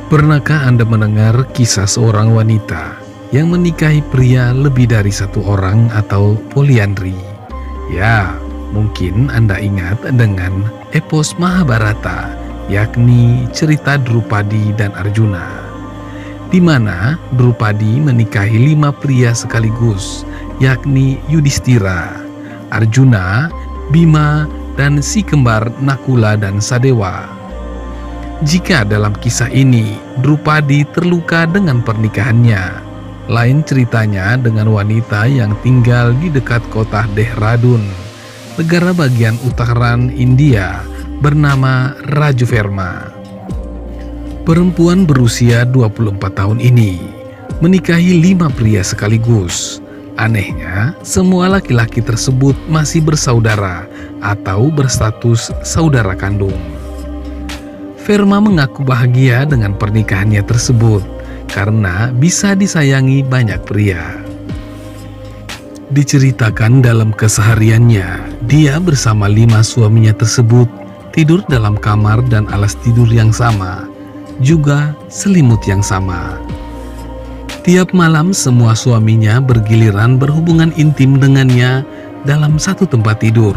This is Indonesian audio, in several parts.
Pernahkah Anda mendengar kisah seorang wanita yang menikahi pria lebih dari satu orang atau poliandri? Ya, mungkin Anda ingat dengan epos Mahabharata, yakni cerita Drupadi dan Arjuna, di mana Drupadi menikahi 5 pria sekaligus, yakni Yudhistira, Arjuna, Bima, dan si kembar Nakula dan Sadewa. Jika dalam kisah ini Drupadi terluka dengan pernikahannya, lain ceritanya dengan wanita yang tinggal di dekat kota Dehradun, negara bagian utara India, bernama Raju Verma. Perempuan berusia 24 tahun ini menikahi 5 pria sekaligus. Anehnya, semua laki-laki tersebut masih bersaudara atau berstatus saudara kandung. Verma mengaku bahagia dengan pernikahannya tersebut karena bisa disayangi banyak pria. Diceritakan dalam kesehariannya, dia bersama 5 suaminya tersebut tidur dalam kamar dan alas tidur yang sama, juga selimut yang sama. Tiap malam semua suaminya bergiliran berhubungan intim dengannya dalam satu tempat tidur.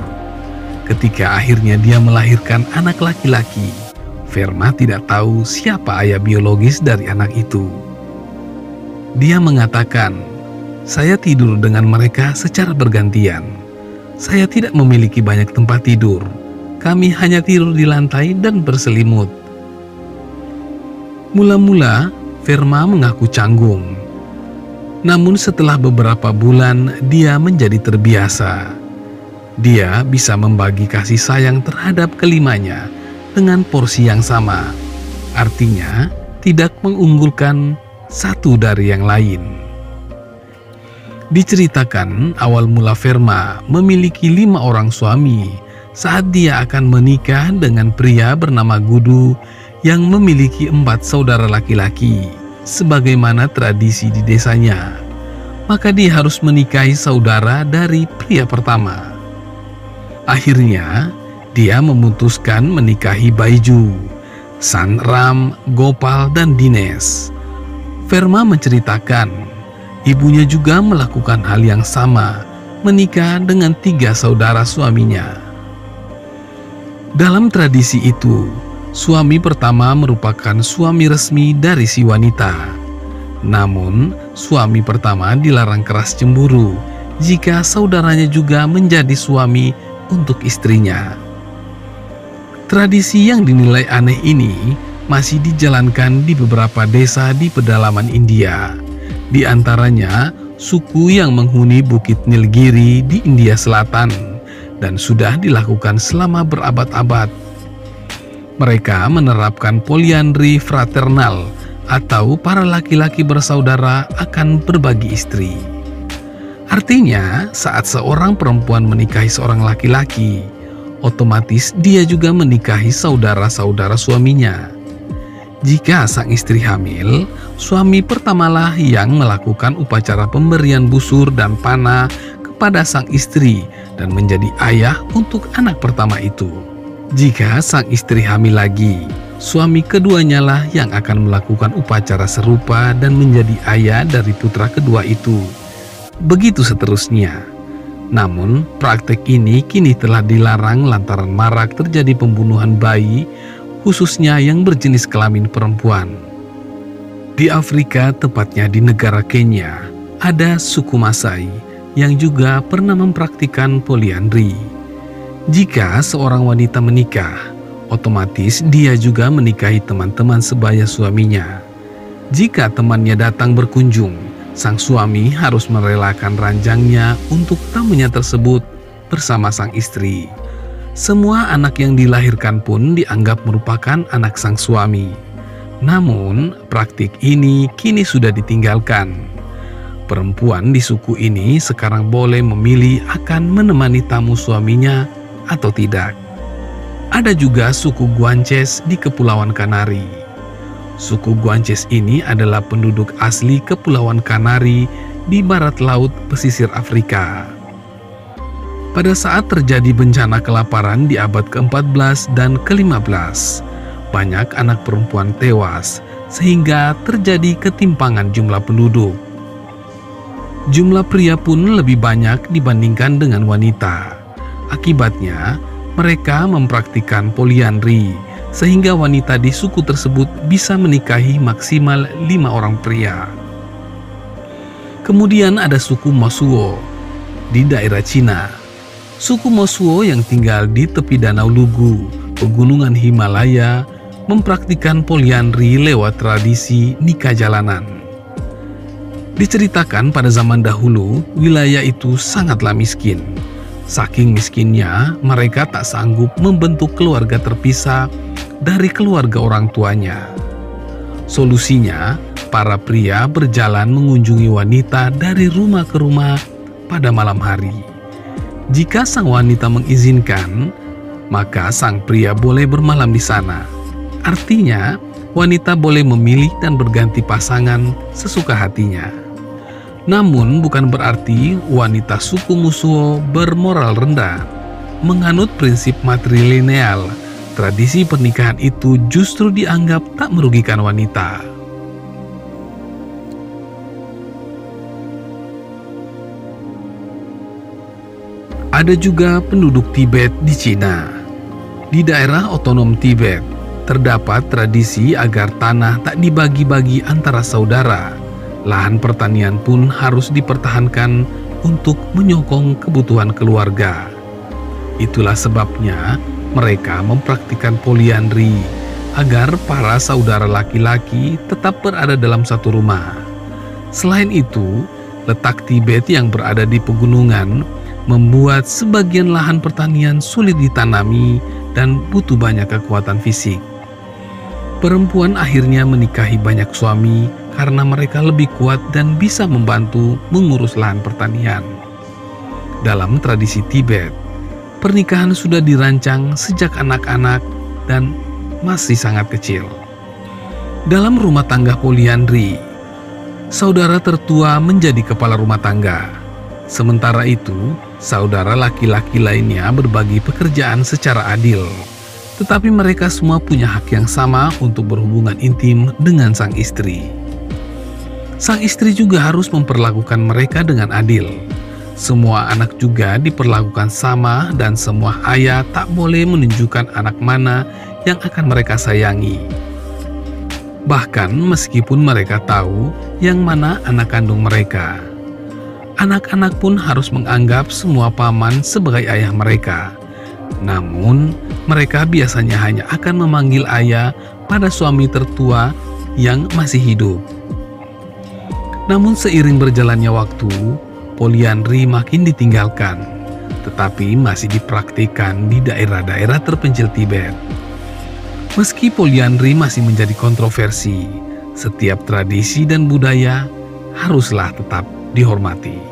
Ketika akhirnya dia melahirkan anak laki-laki, Verma tidak tahu siapa ayah biologis dari anak itu. Dia mengatakan, "Saya tidur dengan mereka secara bergantian. Saya tidak memiliki banyak tempat tidur. Kami hanya tidur di lantai dan berselimut." Mula-mula, Verma mengaku canggung. Namun setelah beberapa bulan, dia menjadi terbiasa. Dia bisa membagi kasih sayang terhadap kelimanya dengan porsi yang sama, artinya tidak mengunggulkan satu dari yang lain. Diceritakan awal mula Verma memiliki 5 orang suami saat dia akan menikah dengan pria bernama Gudu yang memiliki 4 saudara laki-laki, sebagaimana tradisi di desanya. Maka dia harus menikahi saudara dari pria pertama. Akhirnya, dia memutuskan menikahi Baiju, Sanram, Gopal, dan Dines. Verma menceritakan, ibunya juga melakukan hal yang sama, menikah dengan 3 saudara suaminya. Dalam tradisi itu, suami pertama merupakan suami resmi dari si wanita. Namun, suami pertama dilarang keras cemburu jika saudaranya juga menjadi suami untuk istrinya. Tradisi yang dinilai aneh ini masih dijalankan di beberapa desa di pedalaman India. Di antaranya, suku yang menghuni Bukit Nilgiri di India Selatan, dan sudah dilakukan selama berabad-abad. Mereka menerapkan poliandri fraternal, atau para laki-laki bersaudara akan berbagi istri. Artinya, saat seorang perempuan menikahi seorang laki-laki, otomatis dia juga menikahi saudara-saudara suaminya. Jika sang istri hamil, suami pertamalah yang melakukan upacara pemberian busur dan panah kepada sang istri dan menjadi ayah untuk anak pertama itu. Jika sang istri hamil lagi, suami keduanya lah yang akan melakukan upacara serupa dan menjadi ayah dari putra kedua itu. Begitu seterusnya. Namun, praktek ini kini telah dilarang lantaran marak terjadi pembunuhan bayi, khususnya yang berjenis kelamin perempuan. Di Afrika, tepatnya di negara Kenya, ada suku Masai yang juga pernah mempraktikkan poliandri. Jika seorang wanita menikah, otomatis dia juga menikahi teman-teman sebaya suaminya. Jika temannya datang berkunjung, sang suami harus merelakan ranjangnya untuk tamunya tersebut bersama sang istri. Semua anak yang dilahirkan pun dianggap merupakan anak sang suami. Namun, praktik ini kini sudah ditinggalkan. Perempuan di suku ini sekarang boleh memilih akan menemani tamu suaminya atau tidak. Ada juga suku Guanches di Kepulauan Kanari. Suku Guanches ini adalah penduduk asli Kepulauan Kanari di barat laut pesisir Afrika. Pada saat terjadi bencana kelaparan di abad ke-14 dan ke-15, banyak anak perempuan tewas sehingga terjadi ketimpangan jumlah penduduk. Jumlah pria pun lebih banyak dibandingkan dengan wanita. Akibatnya, mereka mempraktikkan poliandri, sehingga wanita di suku tersebut bisa menikahi maksimal 5 orang pria. Kemudian ada suku Mosuo di daerah Cina. Suku Mosuo yang tinggal di tepi Danau Lugu, pegunungan Himalaya, mempraktikkan poliandri lewat tradisi nikah jalanan. Diceritakan pada zaman dahulu, wilayah itu sangatlah miskin. Saking miskinnya, mereka tak sanggup membentuk keluarga terpisah dari keluarga orang tuanya. Solusinya, para pria berjalan mengunjungi wanita dari rumah ke rumah pada malam hari. Jika sang wanita mengizinkan, maka sang pria boleh bermalam di sana. Artinya, wanita boleh memilih dan berganti pasangan sesuka hatinya. Namun bukan berarti wanita suku Mosuo bermoral rendah. Menganut prinsip matrilineal, tradisi pernikahan itu justru dianggap tak merugikan wanita. Ada juga penduduk Tibet di Cina. Di daerah otonom Tibet, terdapat tradisi agar tanah tak dibagi-bagi antara saudara. Lahan pertanian pun harus dipertahankan untuk menyokong kebutuhan keluarga. Itulah sebabnya mereka mempraktikkan poliandri agar para saudara laki-laki tetap berada dalam satu rumah. Selain itu, letak Tibet yang berada di pegunungan membuat sebagian lahan pertanian sulit ditanami dan butuh banyak kekuatan fisik. Perempuan akhirnya menikahi banyak suami karena mereka lebih kuat dan bisa membantu mengurus lahan pertanian. Dalam tradisi Tibet, pernikahan sudah dirancang sejak anak-anak dan masih sangat kecil. Dalam rumah tangga poliandri, saudara tertua menjadi kepala rumah tangga. Sementara itu, saudara laki-laki lainnya berbagi pekerjaan secara adil. Tetapi mereka semua punya hak yang sama untuk berhubungan intim dengan sang istri. Sang istri juga harus memperlakukan mereka dengan adil. Semua anak juga diperlakukan sama dan semua ayah tak boleh menunjukkan anak mana yang akan mereka sayangi. Bahkan meskipun mereka tahu yang mana anak kandung mereka. Anak-anak pun harus menganggap semua paman sebagai ayah mereka. Namun, mereka biasanya hanya akan memanggil ayah pada suami tertua yang masih hidup. Namun seiring berjalannya waktu, poliandri makin ditinggalkan, tetapi masih dipraktikkan di daerah-daerah terpencil Tibet. Meski poliandri masih menjadi kontroversi, setiap tradisi dan budaya haruslah tetap dihormati.